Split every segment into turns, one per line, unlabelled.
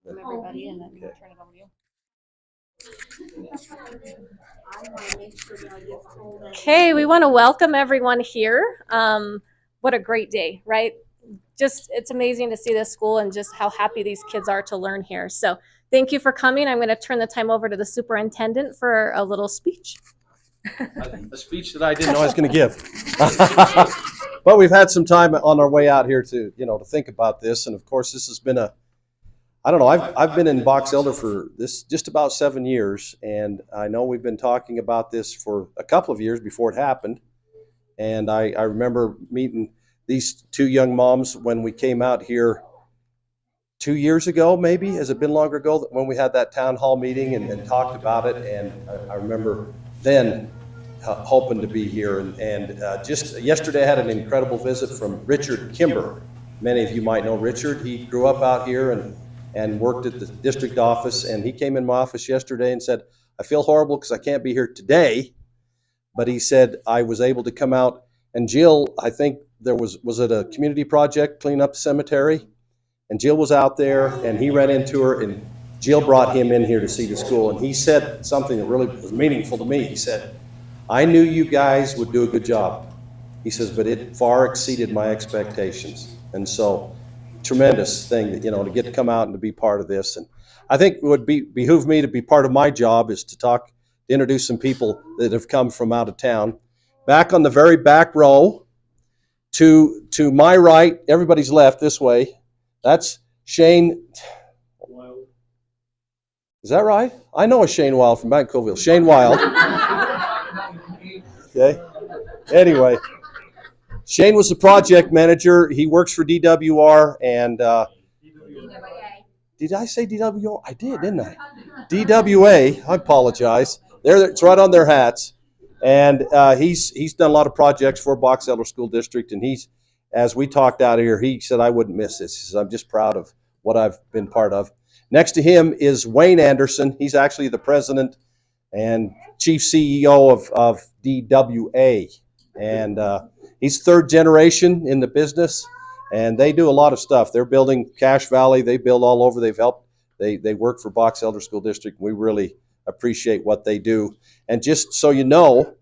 from everybody, and then we'll turn it over to you. Okay, we want to welcome everyone here. What a great day, right? Just, it's amazing to see this school and just how happy these kids are to learn here. So thank you for coming. I'm going to turn the time over to the superintendent for a little speech.
A speech that I didn't know I was going to give. But we've had some time on our way out here to think about this. And of course, this has been I've been in Box Elder for this just about 7 years. And I know we've been talking about this for a couple of years before it happened. And I remember meeting these two young moms when we came out here 2 years ago, maybe. Has it been longer ago, when we had that town hall meeting and talked about it? And I remember then hoping to be here. And just yesterday I had an incredible visit from Richard Kimber. Many of you might know Richard. He grew up out here and worked at the district office. And he came in my office yesterday and said, I feel horrible because I can't be here today. But he said I was able to come out. And Jill, I think there was it a community project, clean up the cemetery? And Jill was out there and he ran into her, and Jill brought him in here to see the school. And he said something that really was meaningful to me. He said, I knew you guys would do a good job. He says, but it far exceeded my expectations. And so, tremendous thing that, to get to come out and to be part of this. And I think it would behoove me to be part of my job is to introduce some people that have come from out of town. Back on the very back row, to my right, everybody's left this way. That's Shane Wild. Is that right? I know a Shane Wild from back in Coville. Shane Wild. Okay. Anyway, Shane was the project manager. He works for DWR and did I say DWR? I did, didn't I? DWA. I apologize. It's right on their hats. And he's done a lot of projects for Box Elder School District. And as we talked out here, he said, I wouldn't miss this. He says, I'm just proud of what I've been part of. Next to him is Wayne Anderson. He's actually the president and chief CEO of DWA. And he's third generation in the business. And they do a lot of stuff. They're building Cache Valley. They build all over. They work for Box Elder School District. We really appreciate what they do. And just so you know,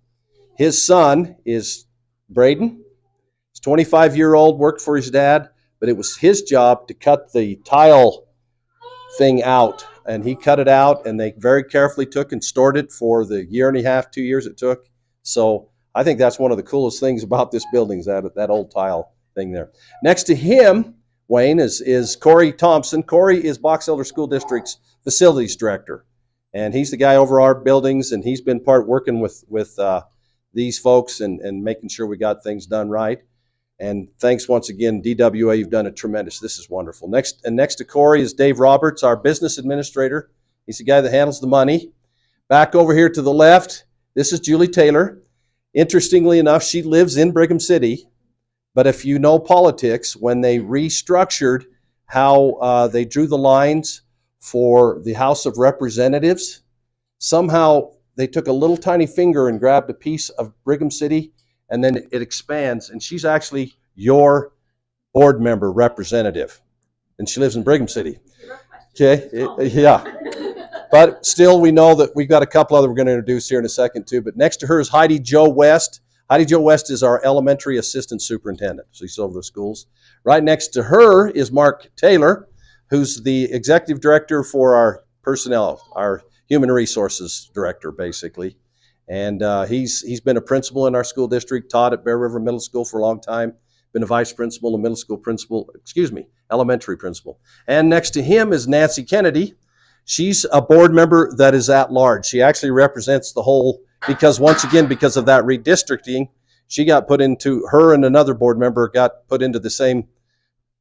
his son is Braden. He's 25-year-old, worked for his dad, but it was his job to cut the tile thing out. And he cut it out, and they very carefully took and stored it for the year and a half, 2 years it took. So I think that's one of the coolest things about this building is that old tile thing there. Next to him, Wayne, is Corey Thompson. Corey is Box Elder School District's facilities director. And he's the guy over our buildings, and he's been working with these folks and making sure we got things done right. And thanks once again, DWA, you've done a tremendous. This is wonderful. Next to Corey is Dave Roberts, our business administrator. He's the guy that handles the money. Back over here to the left, this is Julie Taylor. Interestingly enough, she lives in Brigham City. But if you know politics, when they restructured how they drew the lines for the House of Representatives, somehow they took a little tiny finger and grabbed a piece of Brigham City, and then it expands, and she's actually your board member representative, and she lives in Brigham City. Okay, yeah. But still, we know that we've got a couple other we're going to introduce here in a second too. But next to her is Heidi Jo West. Heidi Jo West is our elementary assistant superintendent. So she's over the schools. Right next to her is Mark Taylor, who's the executive director for our personnel, our human resources director, basically. And he's been a principal in our school district, taught at Bear River Middle School for a long time, been a vice principal, a middle school principal, elementary principal. And next to him is Nancy Kennedy. She's a board member that is at large. She actually represents the whole, because once again, because of that redistricting, she got put into, her and another board member got put into the same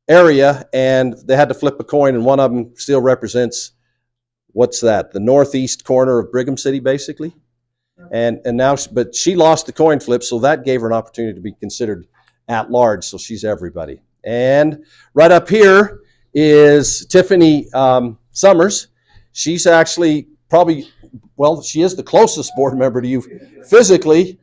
area, and they had to flip a coin, and one of them still represents, what's that, the northeast corner of Brigham City, basically. And now, but she lost the coin flip, so that gave her an opportunity to be considered at large, so she's everybody. And right up here is Tiffany Summers. She's actually probably, well, she is the closest board member to you physically,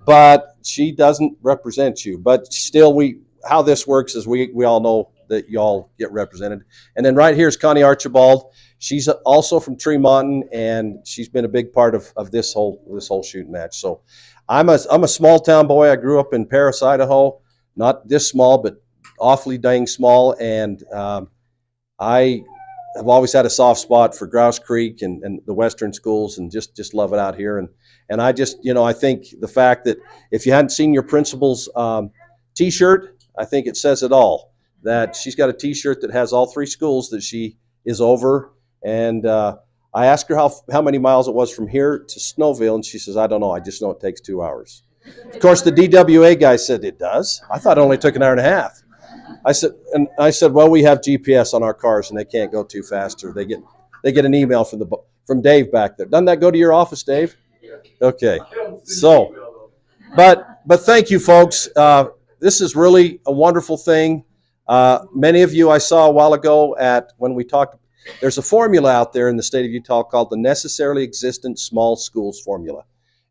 but she doesn't represent you. But still, how this works is we all know that y'all get represented. And then right here is Connie Archibald. She's also from Tremont, and she's been a big part of this whole shooting match. So I'm a small town boy. I grew up in Paris, Idaho. Not this small, but awfully dang small. And I have always had a soft spot for Grouse Creek and the Western schools, and just love it out here. And I just, I think the fact that if you hadn't seen your principal's T-shirt, I think it says it all. That she's got a T-shirt that has all 3 schools that she is over. And I asked her how many miles it was from here to Snowville, and she says, I don't know. I just know it takes 2 hours. Of course, the DWA guy said it does. I thought it only took an hour and a half. I said, well, we have GPS on our cars, and they can't go too fast, or they get an email from Dave back there. Doesn't that go to your office, Dave? Okay. So, but thank you, folks. This is really a wonderful thing. Many of you I saw a while ago when we talked. There's a formula out there in the state of Utah called the Necessarily Existent Small Schools Formula,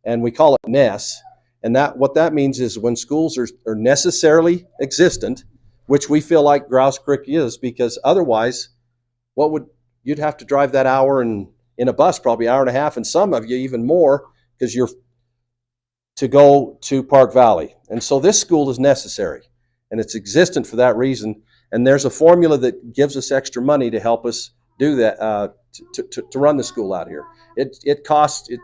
and we call it NESS. And what that means is when schools are necessarily existent, which we feel like Grouse Creek is, because otherwise, you'd have to drive that hour in a bus, probably hour and a half, and some of you even more, because you're to go to Park Valley. And so this school is necessary, and it's existent for that reason. And there's a formula that gives us extra money to help us do that, to run the school out here. It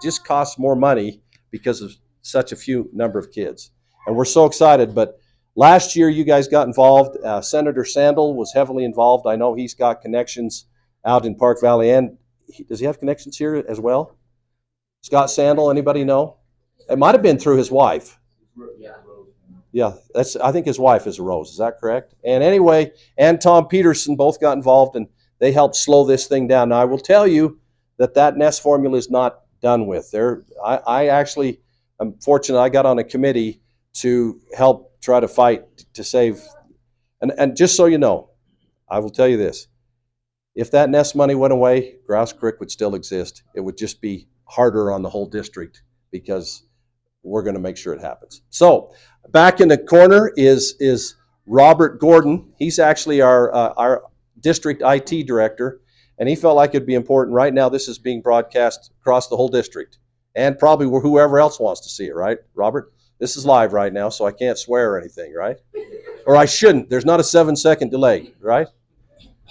just costs more money because of such a few number of kids. And we're so excited. But last year you guys got involved. Senator Sandel was heavily involved. I know he's got connections out in Park Valley. And does he have connections here as well? Scott Sandel, anybody know? It might have been through his wife. Yeah, I think his wife is a Rose. Is that correct? And anyway, and Tom Peterson both got involved, and they helped slow this thing down. Now, I will tell you that NESS formula is not done with. I actually am fortunate I got on a committee to help try to fight to save. And just so you know, I will tell you this. If that NESS money went away, Grouse Creek would still exist. It would just be harder on the whole district because we're going to make sure it happens. So back in the corner is Robert Gordon. He's actually our district IT director, and he felt like it'd be important. Right now, this is being broadcast across the whole district, and probably whoever else wants to see it, right, Robert? This is live right now, so I can't swear or anything, right? Or I shouldn't. There's not a 7-second delay, right?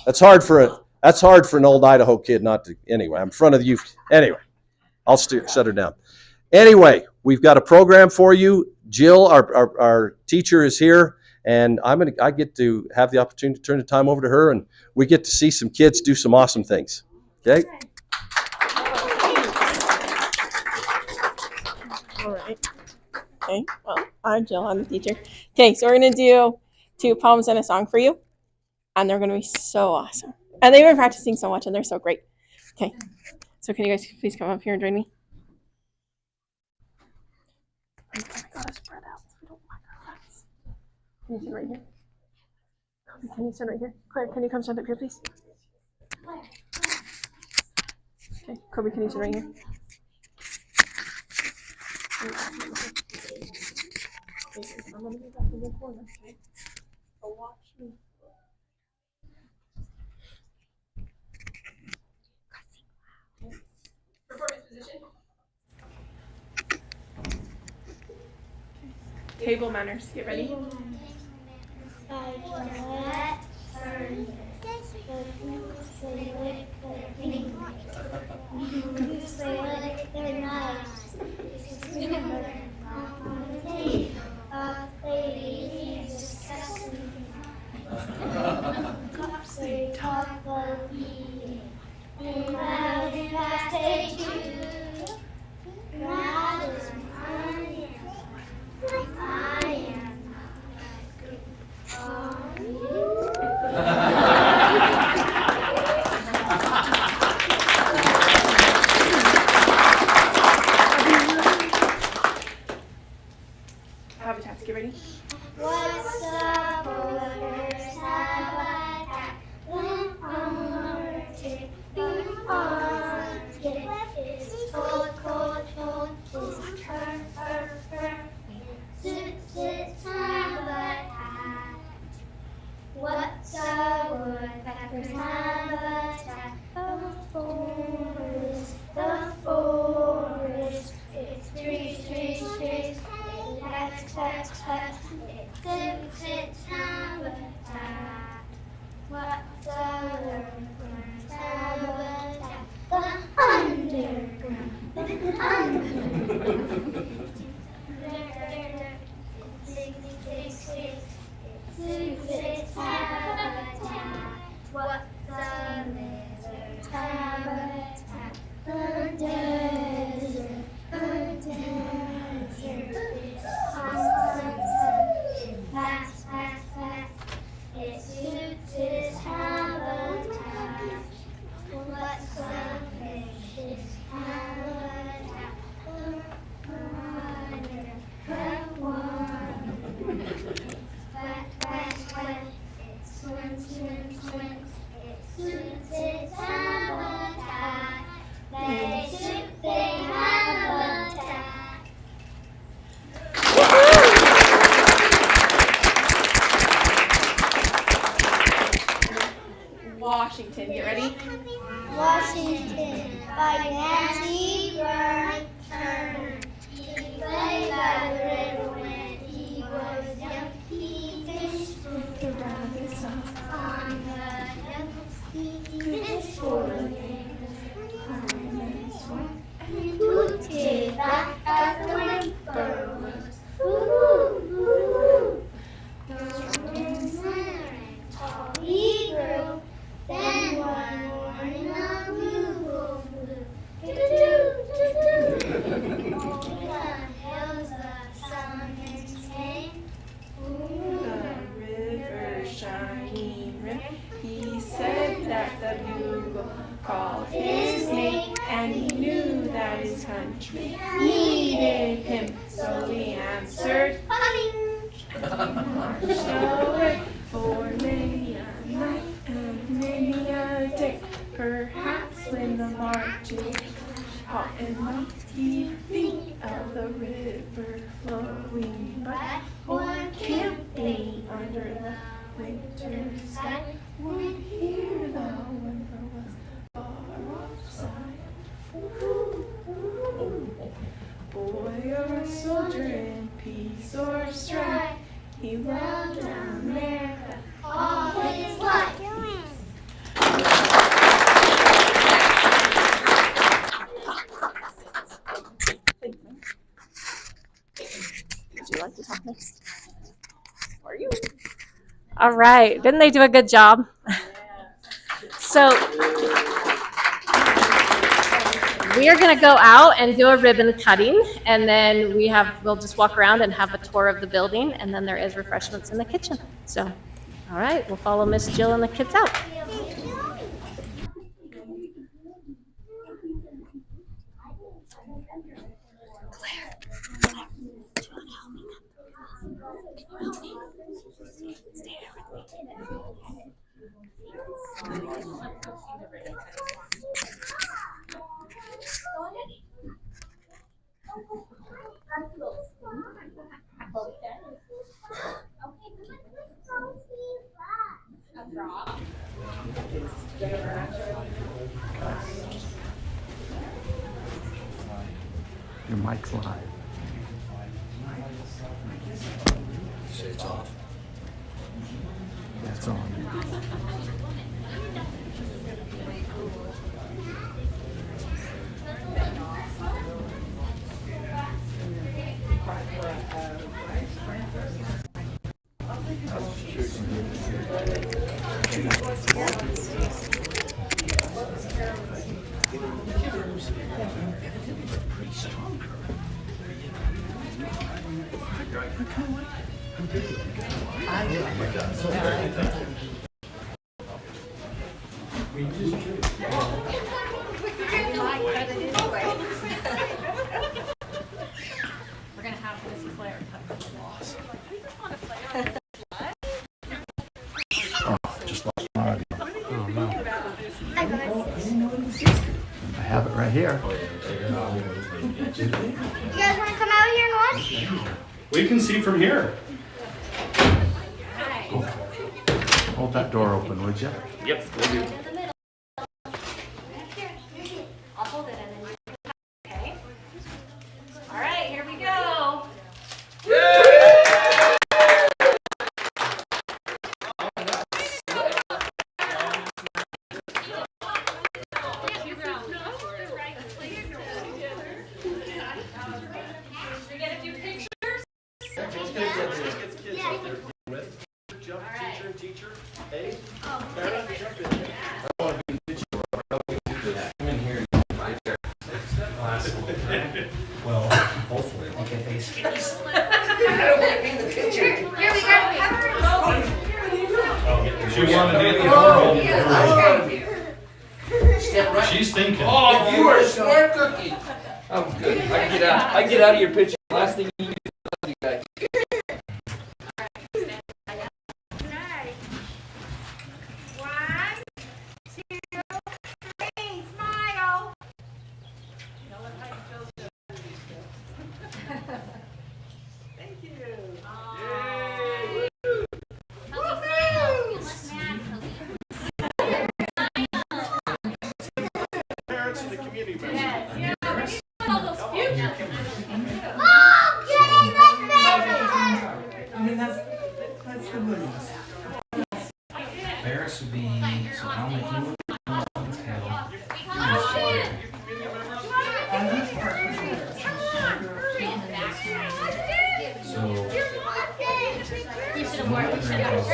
That's hard for an old Idaho kid not to. Anyway, I'm in front of you. Anyway, I'll shut her down. Anyway, we've got a program for you. Jill, our teacher, is here, and I get to have the opportunity to turn the time over to her, and we get to see some kids do some awesome things. Okay?
All right. Okay. Well, I'm Jill. I'm the teacher. Okay, so we're gonna do 2 poems and a song for you, and they're gonna be so awesome. And they've been practicing so much, and they're so great. Okay. So can you guys please come up here and join me? I gotta spread out so we don't whack our butts. Can you sit right here? Can you sit right here? Claire, can you come stand up here, please? Okay, Kobe, can you sit right here? I'm gonna be back in the corner, okay? So watch me. Table manners. Get ready. Habitats. Get ready.
What's the borders have attacked? When arctic, the arctic is the forest. It's trees, trees, trees. It clacks, clacks, clacks. It suits its habitat. What's underground's habitat? The underground. The underground. It suits its habitat. What's the lizard's habitat? The desert. The desert. It's hot, fast, fast, fast. It suits its habitat. What's the fish's habitat? The water. Wet, wet, wet. It swims, swims, swims. It suits its habitat. They suit their habitat.
Washington, get ready?
Washington by Nancy Turner. He played by the river when he was young. He fished around the sun on the hill. He fished for the and hooted back at the whippoorwills. Ooh, and tall he grew. Then one morning a bugle blew. Over the hills the summers came.
The river, shining river. He said that the bugle called his name, and he knew that his country needed him. So he answered, marched away for many a night and many a day. Perhaps when the march is hot and light, he think of the river flowing by, or camping under the winter sky. Would hear the whippoorwills far offside. Boy or soldier in peace or strife, he loved America
All his life.
Would you like to talk next? Are you?
All right. Didn't they do a good job? So we are going to go out and do a ribbon cutting, and then we'll just walk around and have a tour of the building, and then there is refreshments in the kitchen. So, all right, we'll follow Miss Jill and the kids out.
Your mic's live.
Say it's off.
That's on.
We're going to have Miss Claire cut the loss.
Oh, just lost my audio. Oh no. I have it right here.
You guys want to come out here and watch?
We can see from here.
Hold that door open, would you?
Yep, we'll do. She's thinking.
Oh, you are a smart cookie. I'm good. I get out of your picture. Last thing you do is you guys.
Parents and the community members.
I mean, that's the goodies.
Barris would be, so Alma, he would be tail. So, one of the grandpas so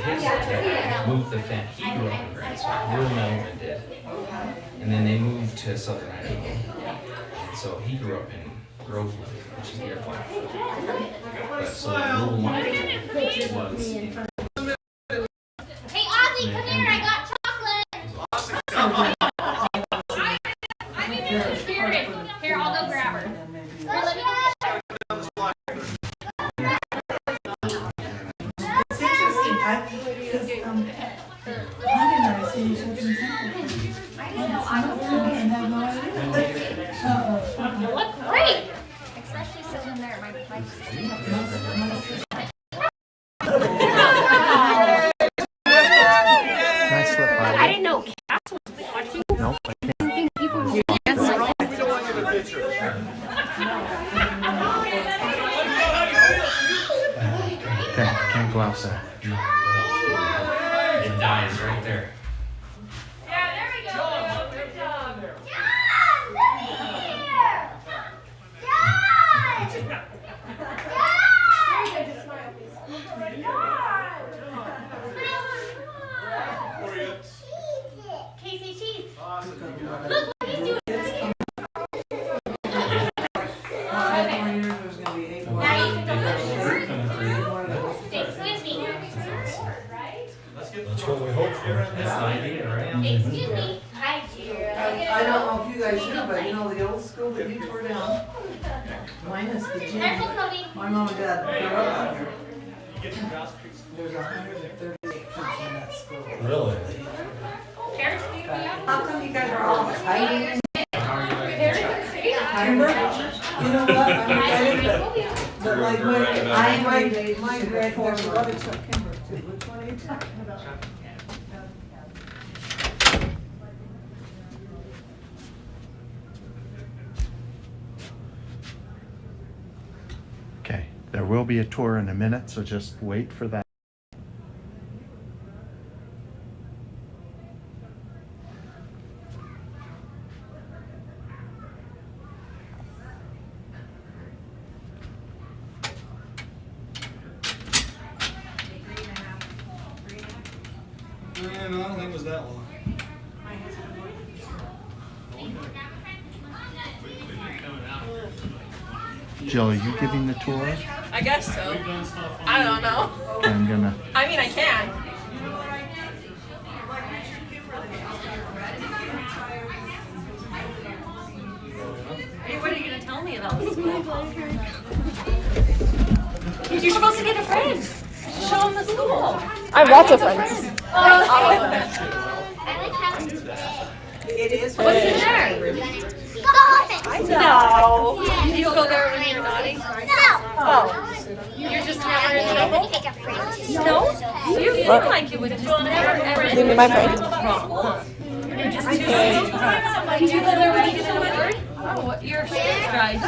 his dad moved the family. He grew up in Grouse Creek. Will Melvin did. And then they moved to Southern Idaho. And so he grew up in Groveland, which is near Blackfoot. But so Will Melvin was in.
Hey, Ozzy, come here. I got chocolate. I need to hear it. Here, I'll go grab her. Here, let me go.
It's interesting, because Connie and I see each other in Temple. I didn't know I was and I have no idea.
You look great. Especially sitting there. My
Can I slip by?
I didn't know Cass was watching.
Nope, I can't. Okay, can't go outside.
It dies right there.
Yeah, there we go. Good job. John, look here. Casey cheese. Look what he's doing.
5 more years, there's gonna be 8 more.
Now you can go.
Stay
Stay with me.
That's what we hope for. That's the idea, right?
Excuse me. Hi, dear.
I don't know if you guys knew, but you know the old school that you tore down? Minus the gym.
Careful, Cody.
My mom and dad grew up out here. There's 138 kids in that school.
Really?
Carrots, do you have?
How come you guys are all hiding?
How are you like?
Timber? You know what? I'm excited, but like my grandparents' brother took timber too. Which one are you talking about?
Okay, there will be a tour in a minute, so just wait for that.
No, I don't think it was that long.
Jill, are you giving the tour?
I guess so. I don't know.
I'm gonna.
I mean, I can.
Hey, what are you going to tell me about this school? You're supposed to get a friend. Show them the school.
I have lots of friends.
I like how it's big.
It is.
What's in there?
Dolphins.
No.
Yeah.
You go there when you're naughty?
No.
Oh. You're just never in trouble? No? You seem like you would just never ever.
You be my friend.
You're just too sweet. Do you go there when you get in a word? Oh, what? Your skin's dry. You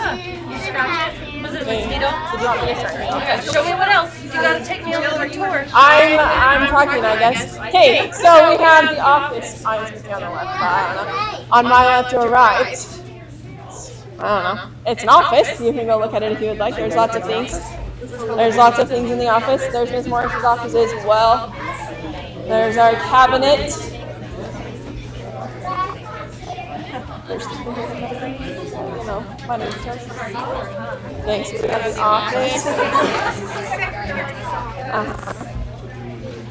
scratch it? Was it a mosquito?
So do you want me to start?
Okay, show me what else. You gotta take me on another tour.
I'm talking, I guess. Okay, so we have the office. I'm speaking on the left, but I don't know. On my left or right. I don't know. It's an office. You can go look at it if you would like. There's lots of things. There's lots of things in the office. There's Ms. Morris's office as well. There's our cabinet. There's my name is Thanks. We have the office.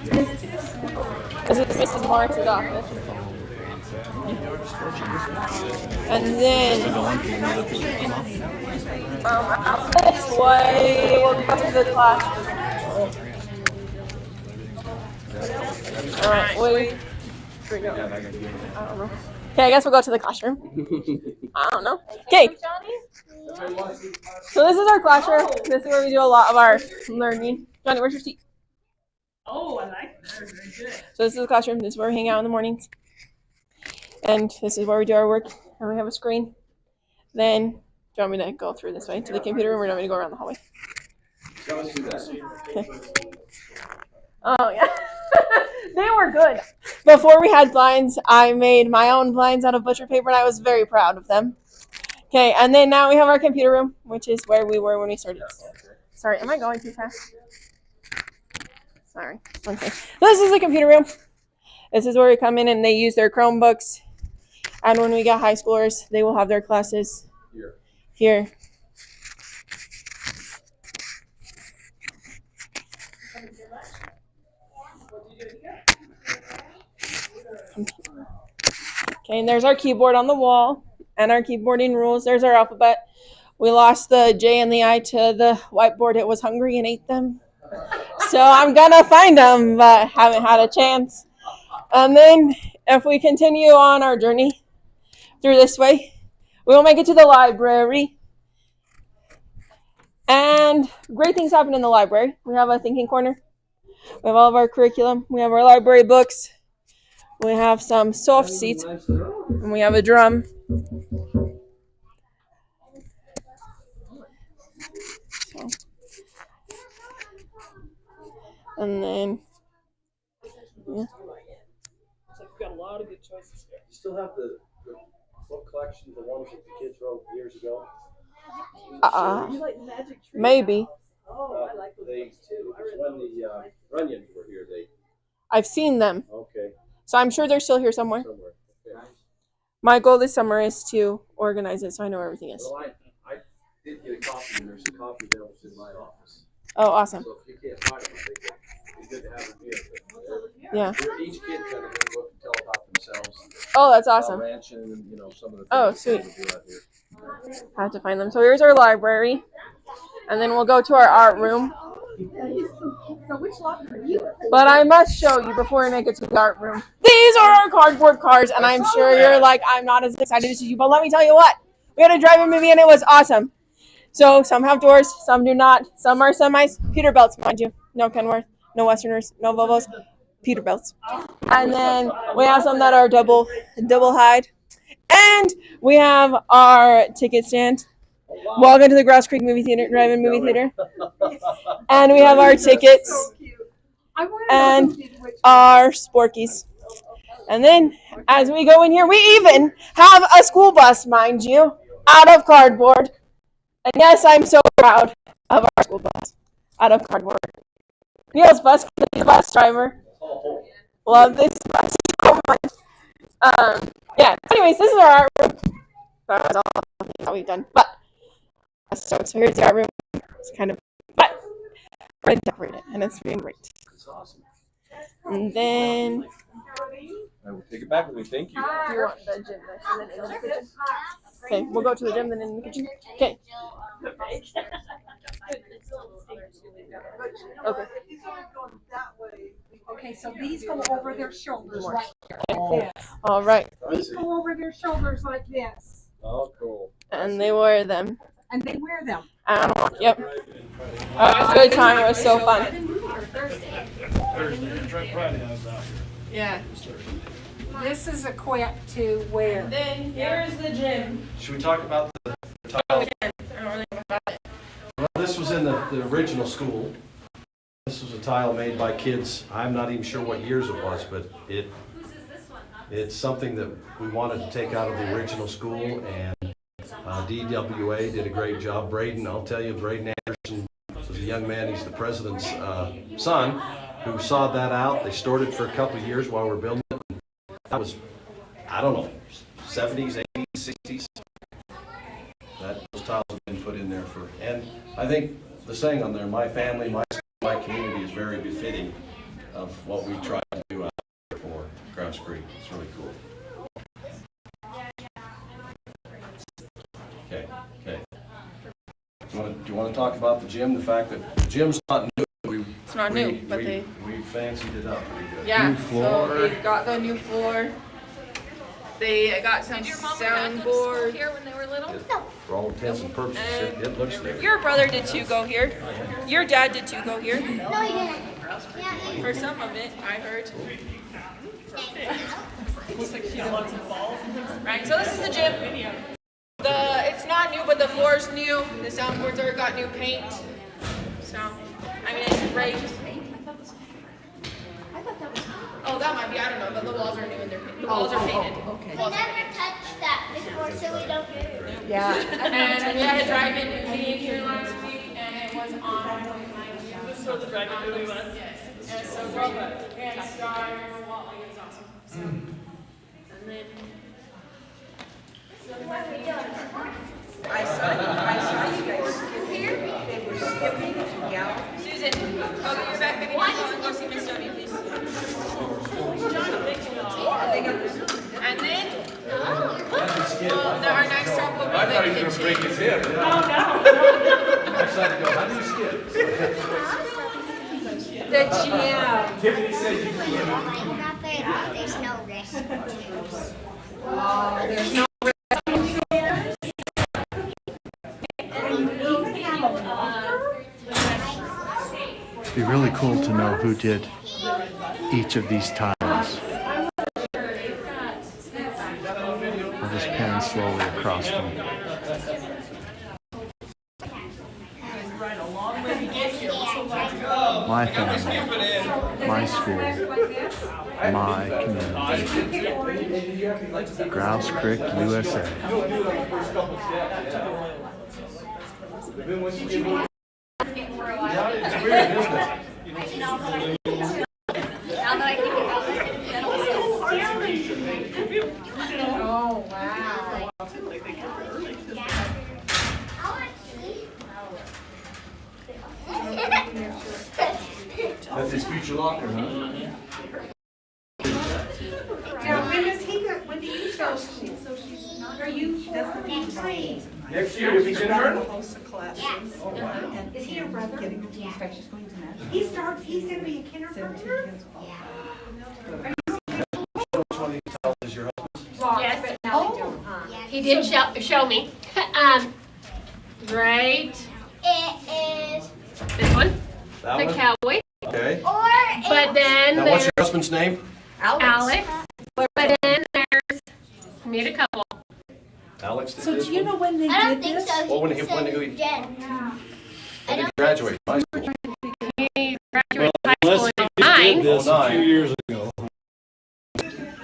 This is Mrs. Morris's office. And then this way we'll go to the classroom. All right, wait. I don't know. Okay, I guess we'll go to the classroom. I don't know. Okay. So this is our classroom. This is where we do a lot of our learning. Johnny, where's your seat?
Oh, I like that. Very good.
So this is the classroom. This is where we hang out in the mornings. And this is where we do our work. And we have a screen. Then, do you want me to go through this way to the computer room, or do you want me to go around the hallway?
Let's do that.
Okay. Oh, yeah. They were good. Before we had blinds, I made my own blinds out of butcher paper, and I was very proud of them. Okay, and then now we have our computer room, which is where we were when we started. Sorry, am I going too fast? Sorry. Okay. This is the computer room. This is where we come in and they use their Chromebooks. And when we get high schoolers, they will have their classes here. Okay, and there's our keyboard on the wall and our keyboarding rules. There's our alphabet. We lost the J and the I to the whiteboard. It was hungry and ate them. So I'm gonna find them, but haven't had a chance. And then if we continue on our journey through this way, we will make it to the library. And great things happen in the library. We have a thinking corner. We have all of our curriculum. We have our library books. We have some soft seats. And we have a drum. So. And then, yeah.
We've got a lot of good choices here.
You still have the book collection, the ones that the kids wrote years ago?
You like Magic Tree?
Maybe.
Oh, I like those books too.
When the Runyons were here,
I've seen them.
okay,
So I'm sure they're still here somewhere.
somewhere. Okay.
My goal this summer is to organize it so I know where everything is.
Well, I did get a copy, and there's a copy that was in my office.
Oh, awesome.
So if you can't find them, I think it'd be good to have them here.
Yeah.
Each kid kind of get a book and tell about themselves.
Oh, that's awesome.
Ranching and, you know, some of the
Oh,
things that
sweet.
they do out here.
I have to find them. So here's our library. And then we'll go to our art room.
So which locker are you in?
But I must show you before we make it to the art room. These are our cardboard cars, and I'm sure you're like, I'm not as excited as you, but let me tell you what. We had a drive-in movie, and it was awesome. So some have doors, some do not. Some are semis. Peterbilts, mind you. No Kenworth, no Westerners, no Volvos. Peterbilts. And then we have some that are double hide. And we have our ticket stand. Welcome to the Grouse Creek movie theater, drive-in movie theater. And we have our tickets and our sporkies. And then as we go in here, we even have a school bus, mind you, out of cardboard. And yes, I'm so proud of our school bus out of cardboard. Neil's bus driver. Love this bus so much. Yeah. Anyways, this is our art room. That was all that we've done. But so here's the art room. It's kind of, but we're gonna decorate it, and it's been great.
It's awesome.
And then,
I will take it back with me. Thank you.
do you want the gym next and then in the kitchen? Okay, we'll go to the gym, then in the kitchen. Okay. Okay.
Okay, so these go over their shoulders right here, like this.
All right.
These go over their shoulders like this,
Oh, cool.
And they wear them.
and they wear them.
Yep. It was a good time. It was so fun. Yeah.
This is equipped to wear.
Then here's the gym.
Should we talk about the tile? Well, this was in the original school. This was a tile made by kids. I'm not even sure what years it was, but it's something that we wanted to take out of the original school, and DWA did a great job. Braden, I'll tell you, Braden Anderson was a young man. He's the president's son who saw that out. They stored it for a couple of years while we were building it. That was, I don't know, 70s, 80s, 60s. Those tiles have been put in there for, and I think the saying on there, my family, my community is very befitting of what we try to do out here for Grouse Creek. It's really cool. Okay. Do you want to talk about the gym? The fact that the gym's not new.
It's not new, but
we fancied it up pretty good.
yeah.
New floor.
So they got the new floor. They got some soundboard.
Here when they were little?
For all intents and purposes, it looks there.
Your brother did too go here. Your dad did too go here.
No, you didn't. Yeah,
For some of it, I heard. Right, so this is the gym. It's not new, but the floor's new. The soundboards are got new paint. So, I mean, it's great. Oh, that might be. I don't know. But the walls are new and the walls are painted.
we never touched that before, so we don't do it.
Yeah. And we had a drive-in meeting here last week, and it was on. This is where the drive-in movie was. Yes. And so we're all good. And Star, it was awesome. So, and then.
I saw you guys here. They were skipping, yeah.
Susan, go get your backpack and go see Miss Jody, please. And then, our next stop will be
I thought he
the
was gonna break his hip.
How do you skip?
The gym.
Tiffany said you
There's no risk.
There's no.
It'd be really cool to know who did each of these tiles. I'll just pan slowly across them. My family, my school, my community. Grouse Creek, USA.
It's weird, isn't it?
Oh, wow.
That's his future locker, huh?
Now, when do you start school? Are you, that's what he's saying.
Next year, if he's in her.
Host of classes.
Oh, wow.
And is he your brother? Getting into inspection, going to national. He's gonna be a kindergartner?
Which one of these tiles is your husband's?
Yes.
Oh.
He did show me. Right.
It is,
This one,
That
the
one?
cowboy.
Okay.
or
But then
Now, what's
there's
your husband's name?
Alex. But then there's made a couple.
Alex did
So
this
do you
one?
know when they
I don't
did
think
this?
so.
Well, when
He
he-
said
when
it's
he-
Jen.
When did he graduate high school?
He graduated high school in 09.
This a few
years ago.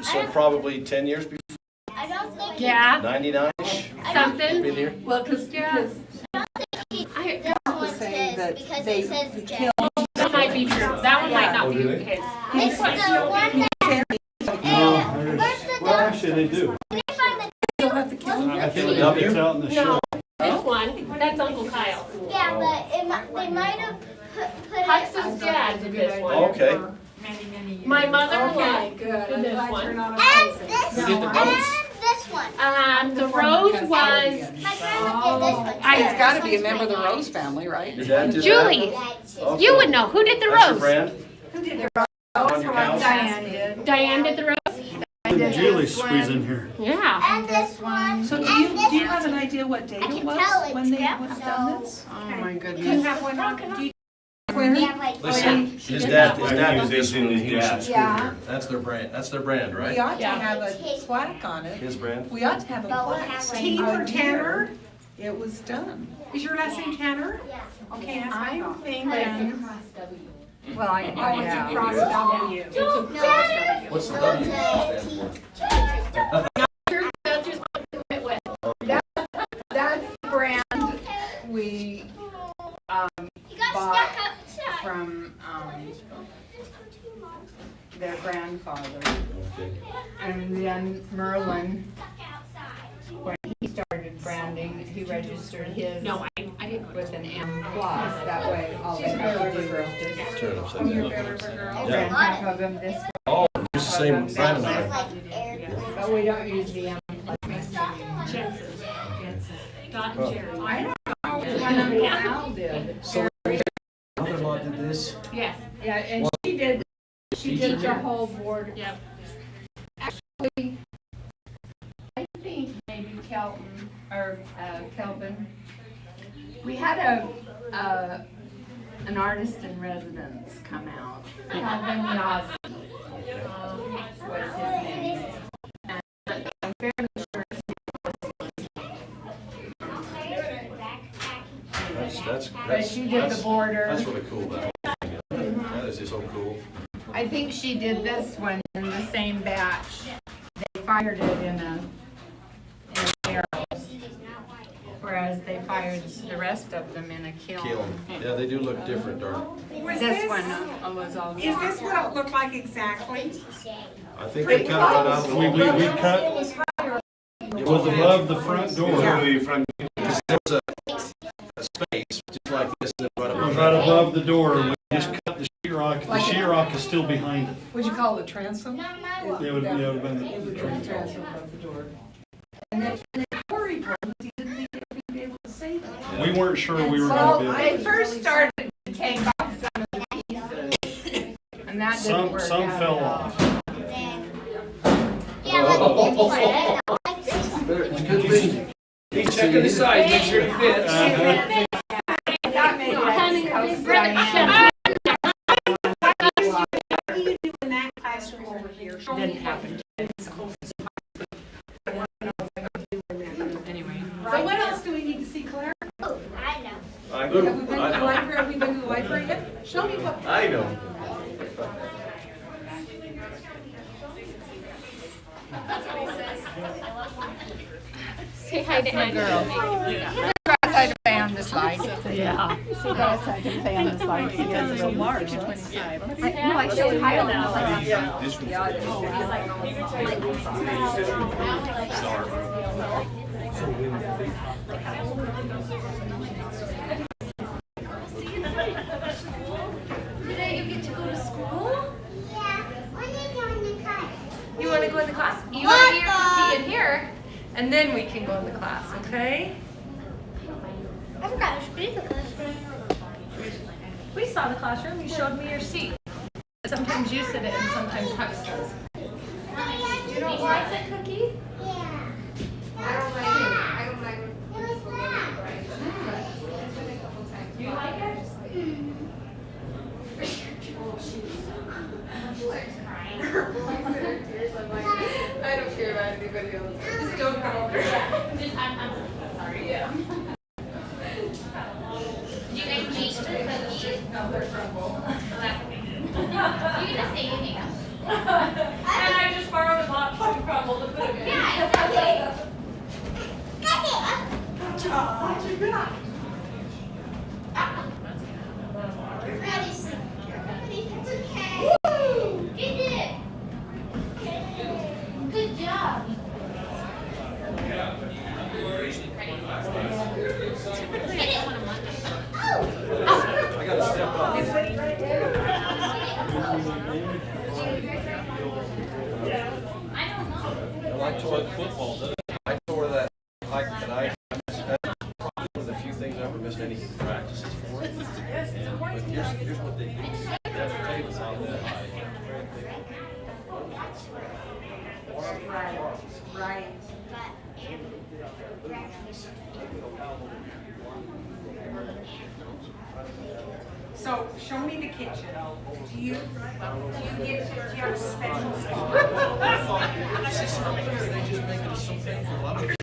So probably 10 years before,
I don't think he,
Yeah,
99-ish?
something.
Been here?
Well, because
I,
this one's
saying
his
that
because
they
it says Jen.
killed.
that might be true. That one might not be
really?
his.
It's the one that, where's the
Well,
dog?
actually, they do.
Can you find the,
You'll have to kill
I think
W?
it's out in the
No,
show.
this one, that's Uncle Kyle.
yeah, but they might have put it.
Hux's dad did this one.
Okay.
My mother-in-law did this one.
And this one.
The rose was
My grandma did this one.
It's
gotta be a member of the Rose family, right?
Your dad did
Julie.
that? Oh,
You
cool.
would know. Who did the
That's your
rose?
brand? On your house?
Diane did the rose?
Julie squeeze in here.
Yeah.
And this one.
So
and
do you
this
have
one.
an idea what date
I
it
can tell
was
it's
when they
grandma.
would have done this? Oh my
You
goodness.
have one on.
Do you-
We have like.
Listen, his dad did this one in Houston school
Yeah.
here. That's their brand,
We
right?
ought to
Yeah.
have a plaque on it.
His brand?
We ought to have a
But we
plaque
have,
saying
like,
what year it was done. Is your last name Tanner?
Yeah.
Okay, I'm thinking.
Well, I,
it's a cross W. It's a cross W.
What's the W stand for?
That's just what we went with.
that's the brand we,
You got
Bought
stuck outside.
from, their grandfather.
Okay.
And then Merlin,
Stuck outside.
when he started branding, he registered his
No, I didn't.
with an M plus, that way all they have to do is just
turn it upside down.
Yeah. Half of them this way.
Oh, it's the same with Brandon and I.
But we don't use the
Dot
Oh.
and Jerry.
I don't know. One of them Al did.
So mother-in-law did this?
Yes.
Yeah, and she did the whole board.
Yep.
Actually, I think maybe Kelton or Kelvin. We had an artist in residence come out. Kelvin Yazzie was his name. And I'm fairly sure but she did the border.
That's really cool, that whole thing. That is just so cool.
I think she did this one in the same batch. They fired it in a barrel, whereas they fired the rest of them in a kiln.
Kiln. Yeah, they do look different, darn.
This one was all.
Is this what it looked like exactly?
I think they cut that out.
We cut, it was above the front door.
Because there was a space, just like this, and then right
It was
above
right
that.
above the door, and we just cut the sheetrock. The sheetrock is still behind it.
Would you call it a transom?
It would have been the
Transom above the door. And then the worry was he didn't think they would be able to say that.
We weren't sure we were
Well,
going to be
they
able
first started to take off some of the pieces, and that
to.
didn't work
Some
out
fell
at all.
off.
Yeah, like
It's a good thing. He's checking the size, make sure it fits.
That made it
What do you do in that classroom over here? Show me.
didn't happen. Anyway.
So what else do we need to see, Claire?
I
Have we
know.
been to the library? Have we been to the library yet? Show me what.
I know.
Say hi to Angie.
I had to pay on the slide.
Yeah.
She does have to pay on the slide.
Because it's so large.
No, I showed Kyle now.
Today you get to go to school?
Yeah, when you go in the car.
You want to go in the class? You want to get your cookie in here, and then we can go in the class, okay?
I forgot to speak the classroom.
We saw the classroom. You showed me your seat. Sometimes you sit in, and sometimes Hux does. You don't like that cookie?
Yeah.
I don't like it. I don't like it.
It was that.
You like it? I don't care about anybody else. Just don't come over. I'm sorry. Yeah.
Do you guys make the cookies?
No, they're crumble.
You gonna say anything else?
And I just borrowed a box of crumble to put it in.
Yeah, exactly. Got it. Ready, set, ready, okay. You did it. Good job.
I gotta step up. Well, I tore the football, didn't I? I tore that hike that I missed. That's probably one of the few things I ever missed any practices for. But here's what they do. That table's out that high.
Right.
So show me the kitchen. Do you get to, do you have a special spot?
They just make it so painful. A lot of people.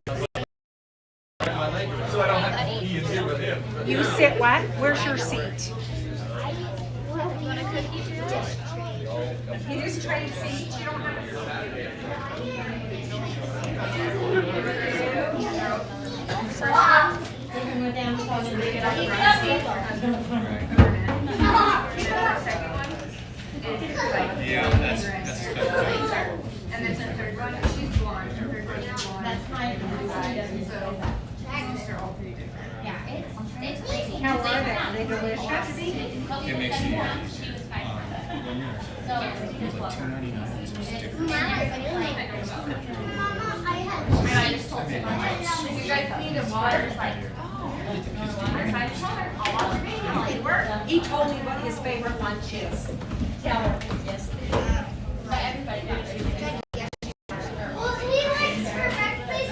So I don't have to eat here with him.
You sit what? Where's your seat? It is trade seat. You don't have
Yeah, that's
And then the third one, she's blonde. Her third one is blonde.
That's my
So, they're all pretty different.
Yeah, it's crazy.
How are they? Are they delicious?
It makes you
He told me what his favorite lunch is. Tell her. Yes.
Well, he likes for breakfast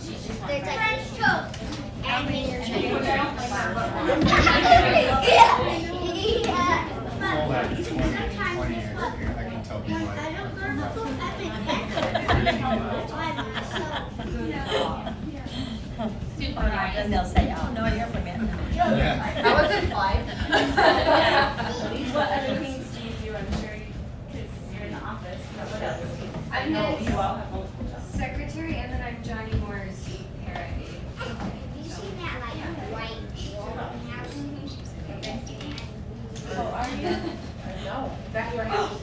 is the French toast. And
And they'll say, oh, no, you're from Vietnam.
That was implied.
What other things do you do? I'm sure because you're in the office. But what else?
I'm
No,
his
you all have multiple jobs.
secretary, and then I'm Johnny Moore's parent.
you seen that like white
Oh, are you?
No, that's your house.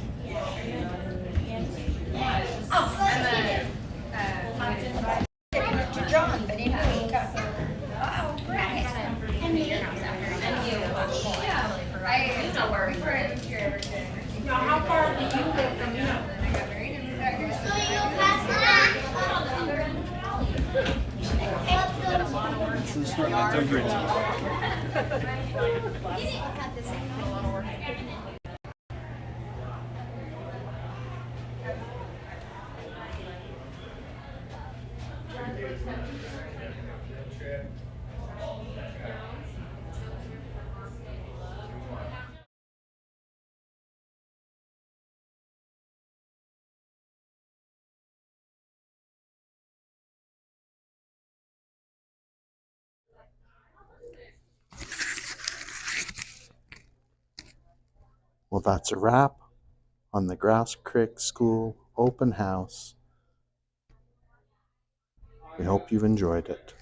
To John, but he didn't come.
I don't work for it here every day.
Now, how far do you live from here?
I got married and moved back here.
So you'll pass that?
This is from the temperature. Well, that's a wrap on the Grouse Creek School Open House. We hope you've enjoyed it.